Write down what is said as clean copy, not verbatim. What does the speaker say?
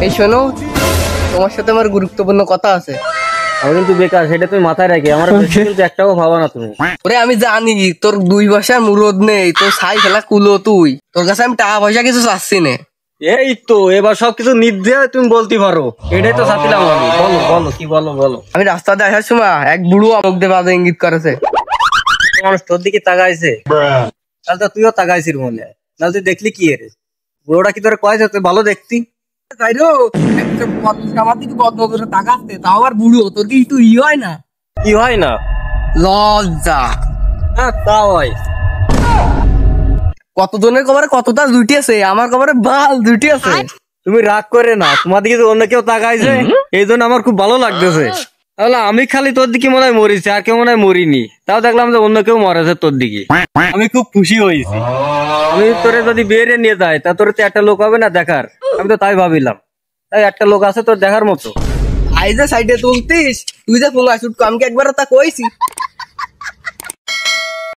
এই শোনো, তোমার সাথে আমার গুরুত্বপূর্ণ কথা আছে। আমি কিন্তু বেকার, সেটা তুমি মাথায় রাখি। আমার কিন্তু একটাও ভাবা না তুমি। ওরে আমি জানি তোর 2 পয়সার মুরদ নেই, তোর ছাই ফেলা কুলো তুই। তোর কাছে আমি টাকা পয়সা কিছু চাচ্ছি না। এই তো এবার সবকিছু নির্দ্বিধায় তুমি বলতে পারো, এটাই তো চাচ্ছিলাম আমি। বলো বলো কি বলো। আমি রাস্তাতে আসার সময় এক বুড়ো আমাকে দিয়ে বাজে ইঙ্গিত করেছে। মানুষ তোর দিকে তাকাইছে, তাহলে তো তুইও তাকাইছিস মনে হয়। নাহলে তুই দেখলি কি এর বুড়োটা কি তোর কয়েছে তুই ভালো দেখতি? তাই রো, আমার দিকে বদ্ধ করে তাকাচ্ছে, তাও আবার বুড়ো। তোর কি একটু হয় না? কি হয় না? লজ্জা। হ্যাঁ তা হয়। কতজনের কবরে কতটা জুটি আছে, আমার কবরে বাল জুটি আছে। তুমি রাগ করে না, তোমার দিকে অন্য কেউ তাকাইছে, এই জন্য আমার খুব ভালো লাগতেছে। তাহলে আমি খালি তোর দিকে মনে হয় মরিছি, আর কেউ মনে হয় মরিনি। তাও দেখলাম যে অন্য কেউ মরেছে তোর দিকে, আমি খুব খুশি হয়েছি। আমি তোরে যদি বিয়ে নিয়ে যাই, তা তোর তো একটা লোক হবে না দেখার? আমি তো তাই ভাবিলাম, তাই একটা লোক আছে তোর দেখার মতো। আইজে সাইডে তুলতিস, তুই যে ফোন আসুট, আমি কি একবার তা কইছি?